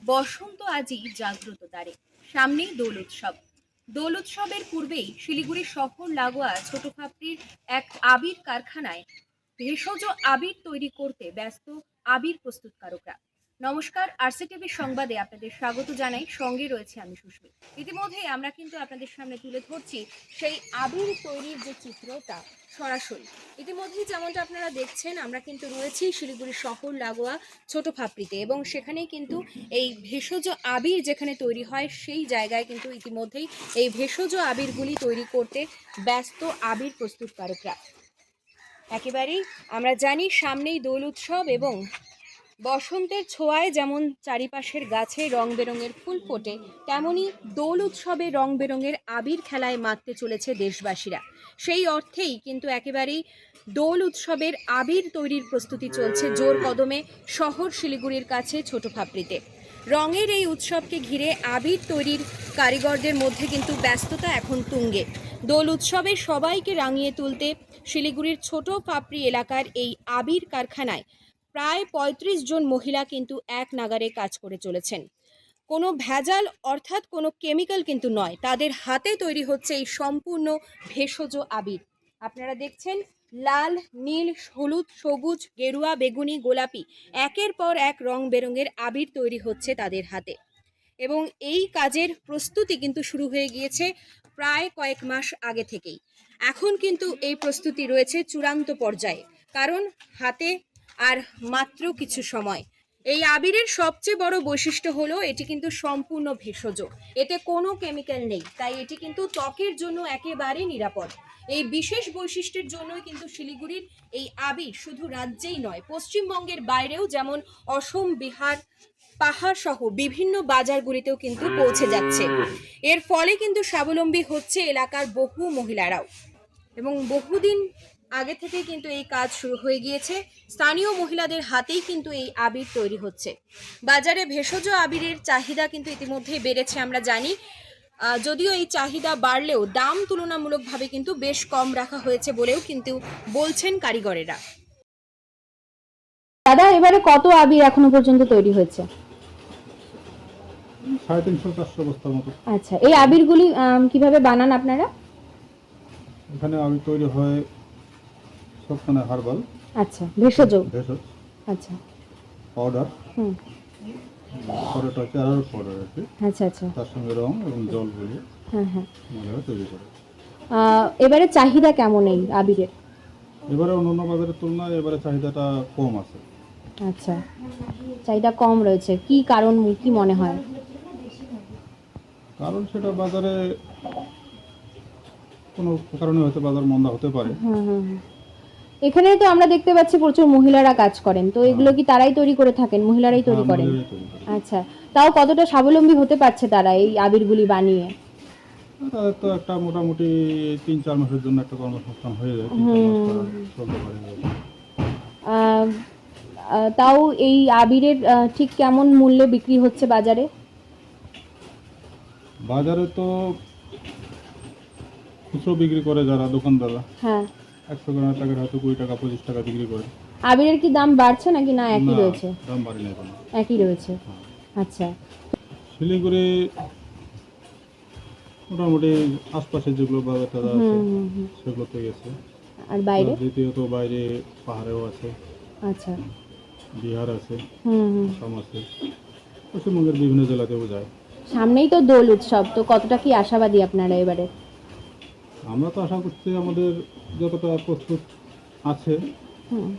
বসন্ত আজই জাগ্রত দ্বারে, সামনেই দোল উৎসব। দোল উৎসবের পূর্বেই শিলিগুড়ি শহর লাগোয়া ছোট ফাপড়ির এক আবির কারখানায় ভেষজ আবির তৈরি করতে ব্যস্ত আবির প্রস্তুতকারকরা। নমস্কার, আরসিটিভি সংবাদে আপনাদের স্বাগত জানাই। সঙ্গে রয়েছে আমি সুস্মিত। ইতিমধ্যেই আমরা কিন্তু আপনাদের সামনে তুলে ধরছি সেই আবির তৈরির যে চিত্রটা সরাসরি। ইতিমধ্যেই যেমনটা আপনারা দেখছেন, আমরা কিন্তু রয়েছি শিলিগুড়ি শহর লাগোয়া ছোট ফাপড়িতে, এবং সেখানেই কিন্তু এই ভেষজ আবির যেখানে তৈরি হয় সেই জায়গায় কিন্তু ইতিমধ্যেই এই ভেষজ আবিরগুলি তৈরি করতে ব্যস্ত আবির প্রস্তুতকারকরা। একেবারেই আমরা জানি সামনেই দোল উৎসব, এবং বসন্তের ছোঁয়ায় যেমন চারিপাশের গাছে রং বেরঙের ফুল ফোটে, তেমনি দোল উৎসবে রং বেরঙের আবির খেলায় মাততে চলেছে দেশবাসীরা। সেই অর্থেই কিন্তু একেবারেই দোল উৎসবের আবির তৈরির প্রস্তুতি চলছে জোর কদমে শহর শিলিগুড়ির কাছে ছোট ফাপড়িতে। রঙের এই উৎসবকে ঘিরে আবির তৈরির কারিগরদের মধ্যে কিন্তু ব্যস্ততা এখন তুঙ্গে। দোল উৎসবে সবাইকে রাঙিয়ে তুলতে শিলিগুড়ির ছোট ফাপড়ি এলাকার এই আবির কারখানায় প্রায় ৩৫ জন মহিলা কিন্তু এক নাগারে কাজ করে চলেছেন। কোনো ভেজাল অর্থাৎ কোনো কেমিক্যাল কিন্তু নয়, তাদের হাতে তৈরি হচ্ছে এই সম্পূর্ণ ভেষজ আবির। আপনারা দেখছেন লাল, নীল, হলুদ, সবুজ, গেরুয়া, বেগুনি, গোলাপি একের পর এক রং বেরঙের আবির তৈরি হচ্ছে তাদের হাতে, এবং এই কাজের প্রস্তুতি কিন্তু শুরু হয়ে গিয়েছে প্রায় কয়েক মাস আগে থেকেই। এখন কিন্তু এই প্রস্তুতি রয়েছে চূড়ান্ত পর্যায়ে, কারণ হাতে আর মাত্র কিছু সময়। এই আবিরের সবচেয়ে বড় বৈশিষ্ট্য হলো এটি কিন্তু সম্পূর্ণ ভেষজ, এতে কোনো কেমিক্যাল নেই, তাই এটি কিন্তু ত্বকের জন্য একেবারে নিরাপদ। এই বিশেষ বৈশিষ্ট্যের জন্যই কিন্তু শিলিগুড়ির এই আবির শুধু রাজ্যেই নয়, পশ্চিমবঙ্গের বাইরেও যেমন অসম, বিহার, পাহাড় সহ বিভিন্ন বাজারগুলিতেও কিন্তু পৌঁছে যাচ্ছে। এর ফলে কিন্তু স্বাবলম্বী হচ্ছে এলাকার বহু মহিলারাও, এবং বহুদিন আগে থেকে কিন্তু এই কাজ শুরু হয়ে গিয়েছে। স্থানীয় মহিলাদের হাতেই কিন্তু এই আবির তৈরি হচ্ছে। বাজারে ভেষজ আবিরের চাহিদা কিন্তু ইতিমধ্যেই বেড়েছে আমরা জানি, যদিও এই চাহিদা বাড়লেও দাম তুলনামূলকভাবে কিন্তু বেশ কম রাখা হয়েছে বলেও কিন্তু বলছেন কারিগরেরা। দাদা, এবারে কত আবির এখনো পর্যন্ত তৈরি হয়েছে? 350-400 বস্তার মতো। আচ্ছা, এই আবিরগুলি কিভাবে বানান আপনারা? এখানে আবির তৈরি হয় সব মানে হার্বাল। আচ্ছা, ভেষজ। ভেষজ আচ্ছা, পাউডার। হুম, পাউডারটা হচ্ছে আরও পাউডার আর কি। আচ্ছা আচ্ছা, তার সঙ্গে রং এবং জল দিয়ে হ্যাঁ হ্যাঁ। মহিলারা তৈরি করে। এবারে চাহিদা কেমন এই আবিরের? এবারে অন্যান্য বাজারের তুলনায় এবারে চাহিদাটা কম আছে। আচ্ছা, চাহিদা কম রয়েছে, কি কারণ, কি মনে হয়? কারণ সেটা বাজারে কোনো কারণে হয়তো বাজার মন্দা হতে পারে। হুম হুম হুম। এখানে তো আমরা দেখতে পাচ্ছি প্রচুর মহিলারা কাজ করেন, তো এগুলো কি তারাই তৈরি করে থাকেন? মহিলারাই তৈরি হ্যাঁ, করেন? মহিলারাই তৈরি করে। আচ্ছা, তাও কতটা স্বাবলম্বী হতে পারছে তারা এই আবিরগুলি বানিয়ে? তাদের তো একটা মোটামুটি 3-4 মাসের জন্য একটা কর্মসংস্থান হয়ে যায়। 3-4 মাস তারা চলতে পারে। আহ, তাও এই আবিরের ঠিক কেমন মূল্যে বিক্রি হচ্ছে বাজারে? বাজারে তো খুচরো বিক্রি করে যারা দোকানদাররা, হ্যাঁ, 100 গ্রামের প্যাকেট হয়তো 20 টাকা 25 টাকা বিক্রি করে। আবিরের কি দাম বাড়ছে নাকি না একই না, রয়েছে? দাম বাড়ে না কোনো। একই রয়েছে। আচ্ছা, শিলিগুড়ি মোটামুটি আশপাশে যেগুলো বাজার টাজার আছে সেগুলোতে গেছে। আর বাইরে? দ্বিতীয়ত বাইরে পাহাড়েও আছে, আচ্ছা, বিহার আছে, হুম হুম। আসাম আছে, পশ্চিমবঙ্গের বিভিন্ন জেলাতেও যায়। সামনেই তো দোল উৎসব, তো কতটা কি আশাবাদী আপনারা এবারে? আমরা তো আশা করছি আমাদের যতটা প্রস্তুত আছে হুম,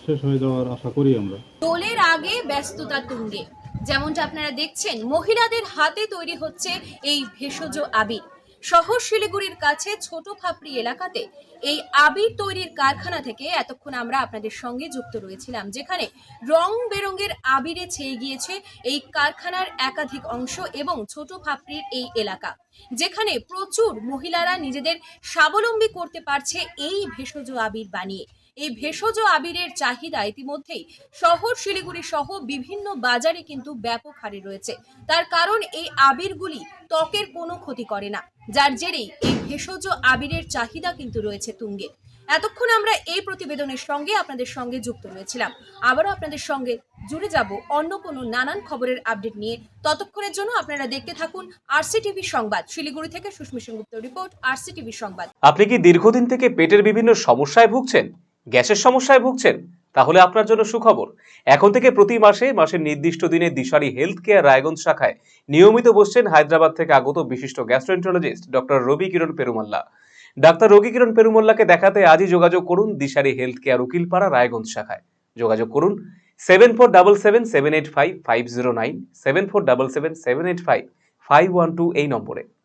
শেষ হয়ে যাওয়ার আশা করি আমরা। দোলের আগে ব্যস্ততা তুঙ্গে, যেমনটা আপনারা দেখছেন মহিলাদের হাতে তৈরি হচ্ছে এই ভেষজ আবির। শহর শিলিগুড়ির কাছে ছোট ফাপড়ি এলাকাতে এই আবির তৈরির কারখানা থেকে এতক্ষণ আমরা আপনাদের সঙ্গে যুক্ত রয়েছিলাম, যেখানে রং বেরঙের আবিরে ছেয়ে গিয়েছে এই কারখানার একাধিক অংশ এবং ছোট ফাপড়ির এই এলাকা, যেখানে প্রচুর মহিলারা নিজেদের স্বাবলম্বী করতে পারছে এই ভেষজ আবির বানিয়ে। এই ভেষজ আবিরের চাহিদা ইতিমধ্যেই শহর শিলিগুড়ি সহ বিভিন্ন বাজারে কিন্তু ব্যাপক হারে রয়েছে। তার কারণ এই আবিরগুলি ত্বকের কোনো ক্ষতি করে না, যার জেরেই এই ভেষজ আবিরের চাহিদা কিন্তু রয়েছে তুঙ্গে। এতক্ষণ আমরা এই প্রতিবেদনের সঙ্গে আপনাদের সঙ্গে যুক্ত রয়েছিলাম। আবারও আপনাদের সঙ্গে জুড়ে যাব অন্য কোনো নানান খবরের আপডেট নিয়ে। ততক্ষণের জন্য আপনারা দেখতে থাকুন আরসিটিভি সংবাদ। শিলিগুড়ি থেকে সুস্মিত সেনগুপ্ত রিপোর্ট, আরসিটিভি সংবাদ। আপনি কি দীর্ঘদিন থেকে পেটের বিভিন্ন সমস্যায় ভুগছেন, গ্যাসের সমস্যায় ভুগছেন? তাহলে আপনার জন্য সুখবর। এখন থেকে প্রতি মাসের নির্দিষ্ট দিনে দিশারি হেলথ কেয়ার রায়গঞ্জ শাখায় নিয়মিত বসছেন হায়দ্রাবাদ থেকে আগত বিশিষ্ট গ্যাস্ট্রোএন্টারোলজিস্ট ডক্টর রবি কিরণ পেরুমাল্লা। ডাক্তার রবি কিরণ পেরুমাল্লাকে দেখাতে আজই যোগাযোগ করুন দিশারি হেলথ কেয়ার উকিলপাড়া রায়গঞ্জ শাখায়। যোগাযোগ করুন 7477785509, 7477785512 এই নম্বরে।